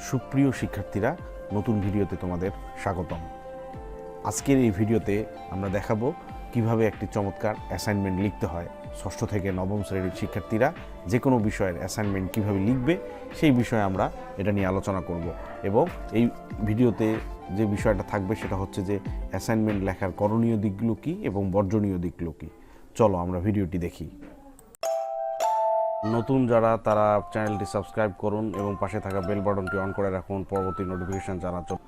সুপ্রিয় শিক্ষার্থীরা, নতুন ভিডিওতে তোমাদের স্বাগতম। আজকের এই ভিডিওতে আমরা দেখাবো কিভাবে একটি চমৎকার অ্যাসাইনমেন্ট লিখতে হয়। ষষ্ঠ থেকে নবম শ্রেণীর শিক্ষার্থীরা যে কোনো বিষয়ের অ্যাসাইনমেন্ট কিভাবে লিখবে সেই বিষয়ে আমরা এটা নিয়ে আলোচনা করব। এবং এই ভিডিওতে যে বিষয়টা থাকবে সেটা হচ্ছে যে অ্যাসাইনমেন্ট লেখার করণীয় দিকগুলো কী এবং বর্জনীয় দিকগুলো কী। চলো আমরা ভিডিওটি দেখি। নতুন যারা তারা চ্যানেলটি সাবস্ক্রাইব করুন এবং পাশে থাকা বেল বাটনটি অন করে রাখুন পরবর্তী নোটিফিকেশান জানার জন্য।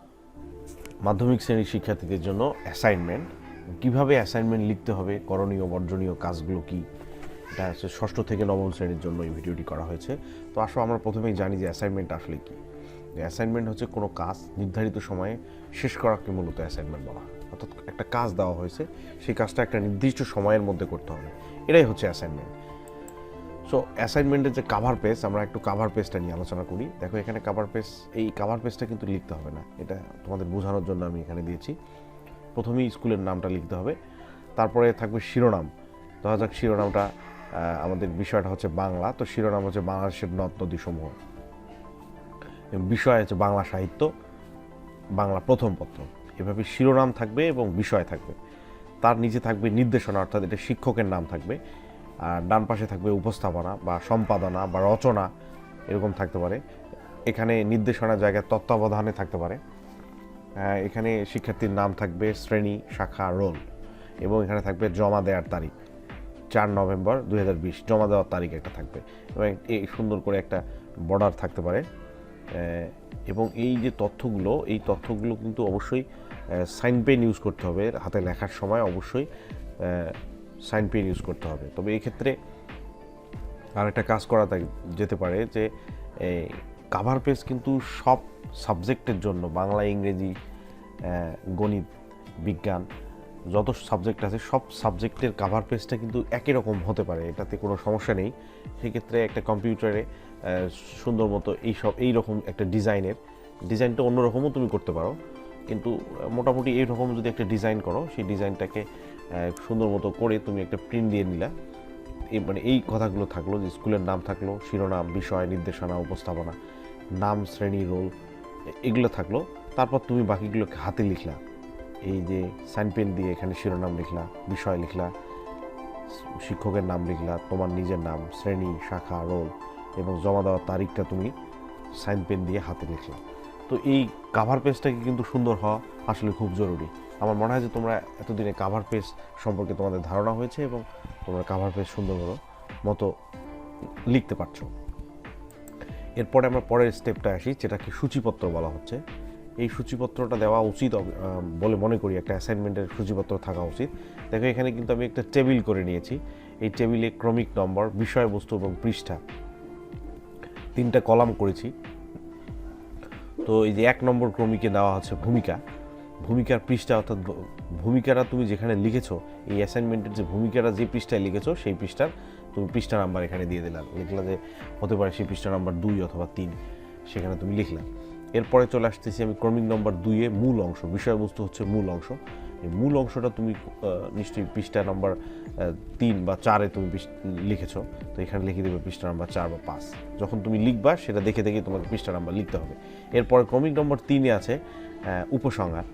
মাধ্যমিক শ্রেণীর শিক্ষার্থীদের জন্য অ্যাসাইনমেন্ট, কিভাবে অ্যাসাইনমেন্ট লিখতে হবে, করণীয় বর্জনীয় কাজগুলো কী, এটা হচ্ছে ষষ্ঠ থেকে নবম শ্রেণীর জন্য এই ভিডিওটি করা হয়েছে। তো আসলে আমরা প্রথমেই জানি যে অ্যাসাইনমেন্ট আসলে কী। অ্যাসাইনমেন্ট হচ্ছে কোনো কাজ নির্ধারিত সময়ে শেষ করাকে মূলত অ্যাসাইনমেন্ট বলা হয়। অর্থাৎ একটা কাজ দেওয়া হয়েছে, সেই কাজটা একটা নির্দিষ্ট সময়ের মধ্যে করতে হবে, এটাই হচ্ছে অ্যাসাইনমেন্ট। সো অ্যাসাইনমেন্টের যে কাভার পেজ, আমরা একটু কাভার পেজটা নিয়ে আলোচনা করি। দেখো এখানে কাভার পেজ, এই কাভার পেজটা কিন্তু লিখতে হবে না, এটা তোমাদের বোঝানোর জন্য আমি এখানে দিয়েছি। প্রথমেই স্কুলের নামটা লিখতে হবে, তারপরে থাকবে শিরোনাম। ধরা যাক শিরোনামটা আমাদের বিষয়টা হচ্ছে বাংলা, তো শিরোনাম হচ্ছে বাংলাদেশের নদ নদীসমূহ। বিষয় হচ্ছে বাংলা সাহিত্য, বাংলা প্রথম পত্র। এভাবে শিরোনাম থাকবে এবং বিষয় থাকবে। তার নিচে থাকবে নির্দেশনা, অর্থাৎ এটা শিক্ষকের নাম থাকবে। আর ডান পাশে থাকবে উপস্থাপনা বা সম্পাদনা বা রচনা, এরকম থাকতে পারে। এখানে নির্দেশনার জায়গায় তত্ত্বাবধানে থাকতে পারে। এখানে শিক্ষার্থীর নাম থাকবে, শ্রেণী, শাখা, রোল, এবং এখানে থাকবে জমা দেওয়ার তারিখ 4 নভেম্বর 2020, জমা দেওয়ার তারিখ একটা থাকবে। এবং এই সুন্দর করে একটা বর্ডার থাকতে পারে। এবং এই যে তথ্যগুলো, এই তথ্যগুলো কিন্তু অবশ্যই সাইন পেন ইউজ করতে হবে। হাতে লেখার সময় অবশ্যই সাইন পেন ইউজ করতে হবে। তবে এই ক্ষেত্রে আর একটা কাজ করা যেতে পারে যে কাভার পেজ কিন্তু সব সাবজেক্টের জন্য, বাংলা, ইংরেজি, গণিত, বিজ্ঞান, যত সাবজেক্ট আছে সব সাবজেক্টের কাভার পেজটা কিন্তু একই রকম হতে পারে, এটাতে কোনো সমস্যা নেই। সেক্ষেত্রে একটা কম্পিউটারে সুন্দর মতো এই রকম একটা ডিজাইনটা অন্যরকমও তুমি করতে পারো, কিন্তু মোটামুটি এইরকম যদি একটা ডিজাইন করো, সেই ডিজাইনটাকে সুন্দর মতো করে তুমি একটা প্রিন্ট দিয়ে নিলা। মানে এই কথাগুলো থাকলো যে স্কুলের নাম থাকলো, শিরোনাম, বিষয়, নির্দেশনা, উপস্থাপনা, নাম, শ্রেণী, রোল, এগুলো থাকলো। তারপর তুমি বাকিগুলোকে হাতে লিখলা, এই যে সাইন পেন দিয়ে এখানে শিরোনাম লিখলা, বিষয় লিখলা, শিক্ষকের নাম লিখলা, তোমার নিজের নাম, শ্রেণী, শাখা, রোল, এবং জমা দেওয়ার তারিখটা তুমি সাইন পেন দিয়ে হাতে লিখলা। তো এই কাভার পেজটাকে কিন্তু সুন্দর হওয়া আসলে খুব জরুরি। আমার মনে হয় যে তোমরা এতদিনে কাভার পেজ সম্পর্কে তোমাদের ধারণা হয়েছে এবং তোমরা কাভার পেজ সুন্দর মতো লিখতে পারছো। এরপরে আমরা পরের স্টেপটা আসি, যেটাকে সূচিপত্র বলা হচ্ছে। এই সূচিপত্রটা দেওয়া উচিত বলে মনে করি, একটা অ্যাসাইনমেন্টের সূচিপত্র থাকা উচিত। দেখো এখানে কিন্তু আমি একটা টেবিল করে নিয়েছি। এই টেবিলে ক্রমিক নম্বর, বিষয়বস্তু এবং পৃষ্ঠা 3টা কলাম করেছি। তো এই যে 1 নম্বর ক্রমিকে দেওয়া হচ্ছে ভূমিকার পৃষ্ঠা, অর্থাৎ ভূমিকাটা তুমি যেখানে লিখেছো, এই অ্যাসাইনমেন্টের যে ভূমিকাটা যে পৃষ্ঠায় লিখেছো সেই পৃষ্ঠার তুমি পৃষ্ঠা নাম্বার এখানে দিয়ে লিখলা যে হতে পারে সেই পৃষ্ঠা নাম্বার 2 অথবা 3, সেখানে তুমি লিখলা। এরপরে চলে আসতেছি আমি ক্রমিক নম্বর 2-এ মূল অংশ, বিষয়বস্তু হচ্ছে মূল অংশ। এই মূল অংশটা তুমি নিশ্চয়ই পৃষ্ঠা নাম্বার 3 বা 4-এ তুমি লিখেছো, তো এখানে লিখে দেবে পৃষ্ঠা নাম্বার 4 বা 5। যখন তুমি লিখবা সেটা দেখে তোমাকে পৃষ্ঠা নাম্বার লিখতে হবে। এরপরে ক্রমিক নম্বর 3-এ আছে উপসংহার।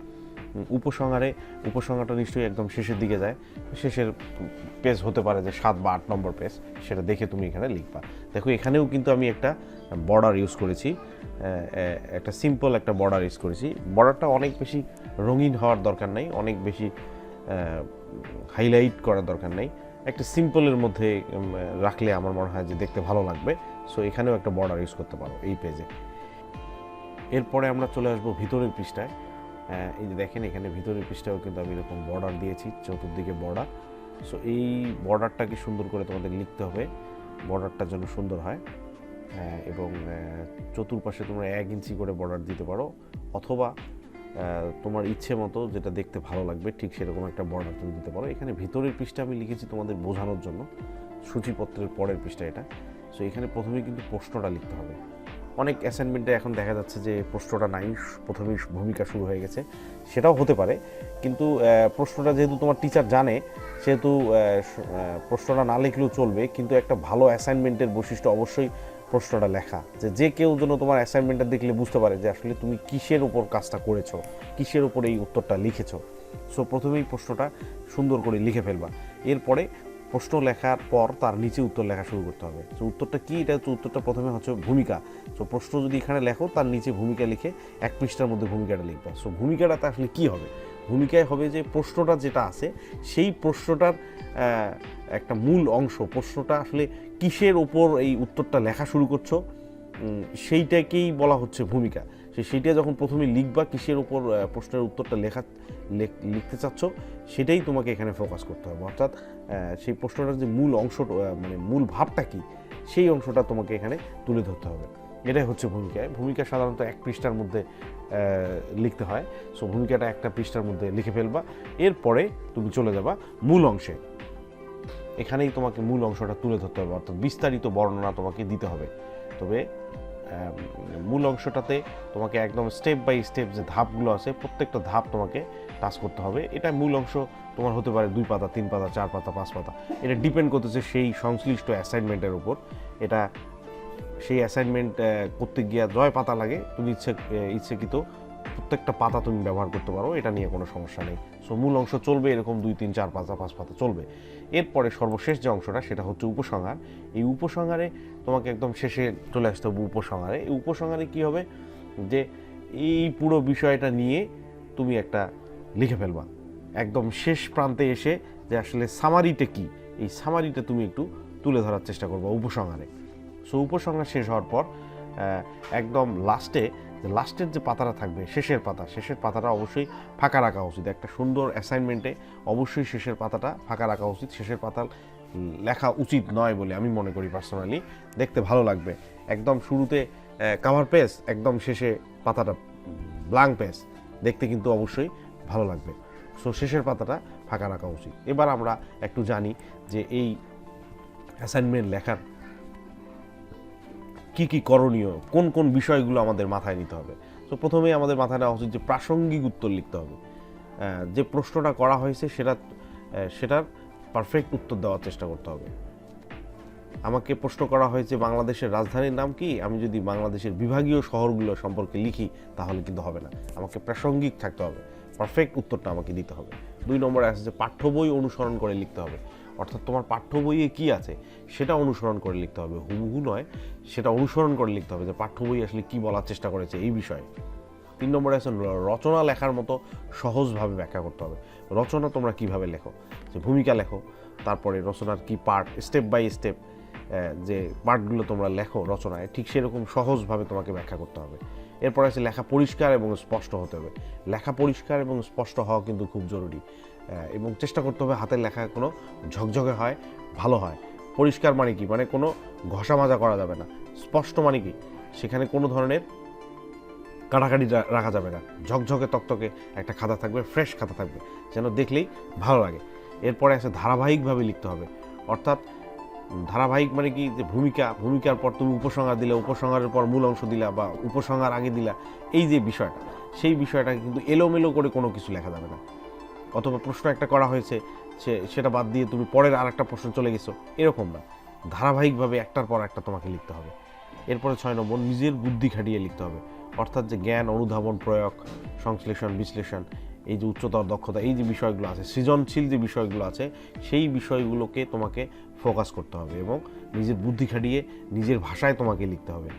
উপসংহারটা নিশ্চয়ই একদম শেষের দিকে যায়, শেষের পেজ হতে পারে যে 7 বা 8 নম্বর পেজ, সেটা দেখে তুমি এখানে লিখবা। দেখো এখানেও কিন্তু আমি একটা বর্ডার ইউজ করেছি, একটা সিম্পল একটা বর্ডার ইউজ করেছি। বর্ডারটা অনেক বেশি রঙিন হওয়ার দরকার নেই, অনেক বেশি হাইলাইট করার দরকার নেই, একটা সিম্পলের মধ্যে রাখলে আমার মনে হয় যে দেখতে ভালো লাগবে। সো এখানেও একটা বর্ডার ইউজ করতে পারো এই পেজে। এরপরে আমরা চলে আসবো ভিতরের পৃষ্ঠায়। এই যে দেখেন এখানে ভিতরের পৃষ্ঠাও কিন্তু আমি এরকম বর্ডার দিয়েছি, চতুর্দিকে বর্ডার। সো এই বর্ডারটাকে সুন্দর করে তোমাদের লিখতে হবে, বর্ডারটা যেন সুন্দর হয়। এবং চতুর্পাশে তোমরা 1 ইঞ্চি করে বর্ডার দিতে পারো, অথবা তোমার ইচ্ছে মতো যেটা দেখতে ভালো লাগবে ঠিক সেরকম একটা বর্ডার তুমি দিতে পারো। এখানে ভিতরের পৃষ্ঠা আমি লিখেছি তোমাদের বোঝানোর জন্য, সূচিপত্রের পরের পৃষ্ঠা এটা। সো এখানে প্রথমেই কিন্তু প্রশ্নটা লিখতে হবে। অনেক অ্যাসাইনমেন্টে এখন দেখা যাচ্ছে যে প্রশ্নটা নাই, প্রথমেই ভূমিকা শুরু হয়ে গেছে, সেটাও হতে পারে। কিন্তু প্রশ্নটা যেহেতু তোমার টিচার জানে, সেহেতু প্রশ্নটা না লিখলেও চলবে। কিন্তু একটা ভালো অ্যাসাইনমেন্টের বৈশিষ্ট্য অবশ্যই প্রশ্নটা লেখা, যে কেউ যেন তোমার অ্যাসাইনমেন্টটা দেখলে বুঝতে পারে যে আসলে তুমি কিসের উপর কাজটা করেছো, কিসের উপর এই উত্তরটা লিখেছো। সো প্রথমেই প্রশ্নটা সুন্দর করে লিখে ফেলবা। এরপরে প্রশ্ন লেখার পর তার নিচে উত্তর লেখা শুরু করতে হবে। তো উত্তরটা কি, এটা হচ্ছে উত্তরটা প্রথমে হচ্ছে ভূমিকা। সো প্রশ্ন যদি এখানে লেখো, তার নিচে ভূমিকা লিখে 1 পৃষ্ঠার মধ্যে ভূমিকাটা লিখবা। সো ভূমিকাটাতে আসলে কি হবে, ভূমিকায় হবে যে প্রশ্নটা যেটা আছে সেই প্রশ্নটার একটা মূল অংশ, প্রশ্নটা আসলে কিসের ওপর এই উত্তরটা লেখা শুরু করছো সেইটাকেই বলা হচ্ছে ভূমিকা। সেইটা যখন প্রথমে লিখবা, কিসের ওপর প্রশ্নের উত্তরটা লিখতে চাচ্ছ সেটাই তোমাকে এখানে ফোকাস করতে হবে। অর্থাৎ সেই প্রশ্নটার যে মূল অংশ, মানে মূল ভাবটা কি, সেই অংশটা তোমাকে এখানে তুলে ধরতে হবে। এটাই হচ্ছে ভূমিকা সাধারণত 1 পৃষ্ঠার মধ্যে লিখতে হয়। সো ভূমিকাটা 1টা পৃষ্ঠার মধ্যে লিখে ফেলবা। এরপরে তুমি চলে যাবা মূল অংশে। এখানেই তোমাকে মূল অংশটা তুলে ধরতে হবে, অর্থাৎ বিস্তারিত বর্ণনা তোমাকে দিতে হবে। তবে মূল অংশটাতে তোমাকে একদম স্টেপ বাই স্টেপ যে ধাপগুলো আছে প্রত্যেকটা ধাপ তোমাকে টাচ করতে হবে। এটা মূল অংশ তোমার হতে পারে 2 পাতা, 3 পাতা, 4 পাতা, 5 পাতা, এটা ডিপেন্ড করতেছে সেই সংশ্লিষ্ট অ্যাসাইনমেন্টের উপর। এটা সেই অ্যাসাইনমেন্ট করতে গিয়ে 9 পাতা লাগে, তুমি ইচ্ছাকৃত প্রত্যেকটা পাতা তুমি ব্যবহার করতে পারো, এটা নিয়ে কোনো সমস্যা নেই। সো মূল অংশ চলবে এরকম 2, 3, 4 পাতা, 5 পাতা চলবে। এরপরে সর্বশেষ যে অংশটা সেটা হচ্ছে উপসংহার। এই উপসংহারে তোমাকে একদম শেষে চলে আসতে হবে উপসংহারে। এই উপসংহারে কী হবে, যে এই পুরো বিষয়টা নিয়ে তুমি একটা লিখে ফেলবা একদম শেষ প্রান্তে এসে, যে আসলে সামারিটা কি, এই সামারিটা তুমি একটু তুলে ধরার চেষ্টা করবা উপসংহারে। সো উপসংহার শেষ হওয়ার পর একদম লাস্টের যে পাতাটা থাকবে, শেষের পাতাটা অবশ্যই ফাঁকা রাখা উচিত। একটা সুন্দর অ্যাসাইনমেন্টে অবশ্যই শেষের পাতাটা ফাঁকা রাখা উচিত। শেষের পাতা লেখা উচিত নয় বলে আমি মনে করি পার্সোনালি, দেখতে ভালো লাগবে। একদম শুরুতে কাভার পেজ, একদম শেষে পাতাটা ব্ল্যাঙ্ক পেজ, দেখতে কিন্তু অবশ্যই ভালো লাগবে। সো শেষের পাতাটা ফাঁকা রাখা উচিত। এবার আমরা একটু জানি যে এই অ্যাসাইনমেন্ট লেখার কি কি করণীয়, কোন কোন বিষয়গুলো আমাদের মাথায় নিতে হবে। তো প্রথমেই আমাদের মাথায় নেওয়া উচিত যে প্রাসঙ্গিক উত্তর লিখতে হবে। যে প্রশ্নটা করা হয়েছে সেটার পারফেক্ট উত্তর দেওয়ার চেষ্টা করতে হবে। আমাকে প্রশ্ন করা হয়েছে বাংলাদেশের রাজধানীর নাম কি, আমি যদি বাংলাদেশের বিভাগীয় শহরগুলো সম্পর্কে লিখি তাহলে কিন্তু হবে না, আমাকে প্রাসঙ্গিক থাকতে হবে, পারফেক্ট উত্তরটা আমাকে দিতে হবে। 2 নম্বরে আছে যে পাঠ্য বই অনুসরণ করে লিখতে হবে। অর্থাৎ তোমার পাঠ্য বইয়ে কী আছে সেটা অনুসরণ করে লিখতে হবে, হুবহু নয়, সেটা অনুসরণ করে লিখতে হবে যে পাঠ্য বই আসলে কী বলার চেষ্টা করেছে এই বিষয়ে। 3 নম্বরে আছে রচনা লেখার মতো সহজভাবে ব্যাখ্যা করতে হবে। রচনা তোমরা কিভাবে লেখো, যে ভূমিকা লেখো, তারপরে রচনার কি পার্ট, স্টেপ বাই স্টেপ যে পার্টগুলো তোমরা লেখো রচনায়, ঠিক সেরকম সহজভাবে তোমাকে ব্যাখ্যা করতে হবে। এরপর আছে লেখা পরিষ্কার এবং স্পষ্ট হতে হবে। লেখা পরিষ্কার এবং স্পষ্ট হওয়া কিন্তু খুব জরুরি, এবং চেষ্টা করতে হবে হাতের লেখা কোনো ঝকঝকে হয়, ভালো হয়। পরিষ্কার মানে কি, মানে কোনো ঘষা মাজা করা যাবে না। স্পষ্ট মানে কি, সেখানে কোনো ধরনের কাটাকাটি রাখা যাবে না। ঝকঝকে তকতকে একটা খাতা থাকবে, ফ্রেশ খাতা থাকবে, যেন দেখলেই ভালো লাগে। এরপরে আছে ধারাবাহিকভাবে লিখতে হবে। অর্থাৎ ধারাবাহিক মানে কি, যে ভূমিকার পর তুমি উপসংহার দিলে, উপসংহারের পর মূল অংশ দিলা, বা উপসংহার আগে দিলা, এই যে বিষয়টা, সেই বিষয়টা কিন্তু এলোমেলো করে কোনো কিছু লেখা যাবে না। অথবা প্রশ্ন একটা করা হয়েছে, সেটা বাদ দিয়ে তুমি পরের আরেকটা প্রশ্ন চলে গেছো, এরকম না। ধারাবাহিকভাবে একটার পর একটা তোমাকে লিখতে হবে। এরপরে 6 নম্বর, নিজের বুদ্ধি খাটিয়ে লিখতে হবে। অর্থাৎ যে জ্ঞান, অনুধাবন, প্রয়োগ, সংশ্লেষণ, বিশ্লেষণ, এই যে উচ্চতর দক্ষতা, এই যে বিষয়গুলো আছে, সৃজনশীল যে বিষয়গুলো আছে, সেই বিষয়গুলোকে তোমাকে ফোকাস করতে হবে এবং নিজের বুদ্ধি খাটিয়ে নিজের ভাষায় তোমাকে লিখতে হবে।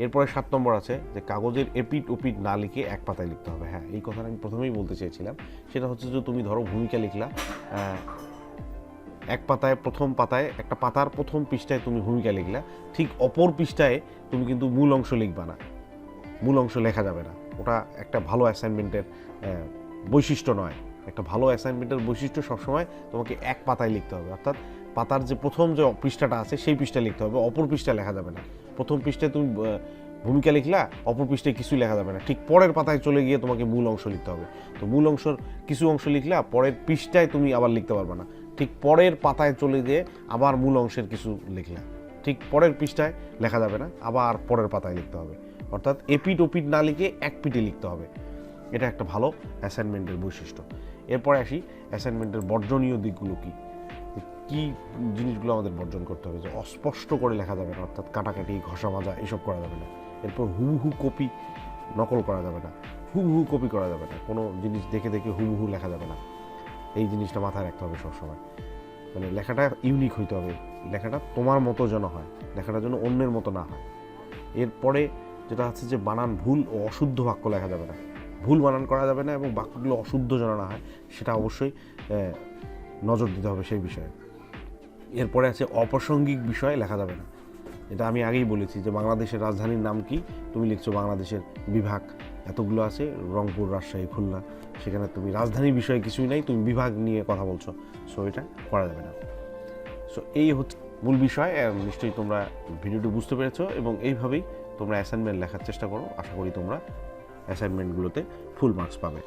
এরপরে 7 নম্বর আছে যে কাগজের এপিট ওপিট না লিখে 1 পাতায় লিখতে হবে। হ্যাঁ, এই কথাটা আমি প্রথমেই বলতে চেয়েছিলাম। সেটা হচ্ছে যে তুমি ধরো ভূমিকা লিখলা, 1 পাতায়, প্রথম পাতায়, একটা পাতার প্রথম পৃষ্ঠায় তুমি ভূমিকা লিখলা, ঠিক অপর পৃষ্ঠায় তুমি কিন্তু মূল অংশ লিখবা না, মূল অংশ লেখা যাবে না। ওটা একটা ভালো অ্যাসাইনমেন্টের বৈশিষ্ট্য নয়। একটা ভালো অ্যাসাইনমেন্টের বৈশিষ্ট্য সবসময় তোমাকে 1 পাতায় লিখতে হবে। অর্থাৎ পাতার যে প্রথম যে পৃষ্ঠাটা আছে সেই পৃষ্ঠায় লিখতে হবে, অপর পৃষ্ঠায় লেখা যাবে না। প্রথম পৃষ্ঠায় তুমি ভূমিকা লিখলা, অপর পৃষ্ঠায় কিছুই লেখা যাবে না, ঠিক পরের পাতায় চলে গিয়ে তোমাকে মূল অংশ লিখতে হবে। তো মূল অংশের কিছু অংশ লিখলা, পরের পৃষ্ঠায় তুমি আবার লিখতে পারবে না, ঠিক পরের পাতায় চলে গিয়ে আবার মূল অংশের কিছু লিখলা, ঠিক পরের পৃষ্ঠায় লেখা যাবে না, আবার পরের পাতায় লিখতে হবে। অর্থাৎ এপিট ওপিট না লিখে 1 পিটে লিখতে হবে। এটা একটা ভালো অ্যাসাইনমেন্টের বৈশিষ্ট্য। এরপরে আসি অ্যাসাইনমেন্টের বর্জনীয় দিকগুলো কি কি জিনিসগুলো আমাদের বর্জন করতে হবে, যে অস্পষ্ট করে লেখা যাবে না, অর্থাৎ কাটাকাটি ঘষা মাজা এসব করা যাবে না। এরপর হুবহু কপি নকল করা যাবে না, হুবহু কপি করা যাবে না, কোনো জিনিস দেখে দেখে হুবহু লেখা যাবে না। এই জিনিসটা মাথায় রাখতে হবে সবসময়। মানে লেখাটা ইউনিক হইতে হবে, লেখাটা তোমার মতো যেন হয়, লেখাটা যেন অন্যের মতো না হয়। এরপরে যেটা আছে যে বানান ভুল ও অশুদ্ধ বাক্য লেখা যাবে না, ভুল বানান করা যাবে না, এবং বাক্যগুলো অশুদ্ধ যেন না হয় সেটা অবশ্যই নজর দিতে হবে সেই বিষয়ে। এরপরে আছে অপ্রাসঙ্গিক বিষয়ে লেখা যাবে না। এটা আমি আগেই বলেছি যে বাংলাদেশের রাজধানীর নাম কি, তুমি লিখছো বাংলাদেশের বিভাগ এতগুলো আছে, রংপুর, রাজশাহী, খুলনা, সেখানে তুমি রাজধানীর বিষয়ে কিছুই নাই, তুমি বিভাগ নিয়ে কথা বলছো, সো এটা করা যাবে না। সো এই হচ্ছে মূল বিষয়। নিশ্চয়ই তোমরা ভিডিওটি বুঝতে পেরেছো, এবং এইভাবেই তোমরা অ্যাসাইনমেন্ট লেখার চেষ্টা করো। আশা করি তোমরা অ্যাসাইনমেন্টগুলোতে ফুল মার্কস পাবে।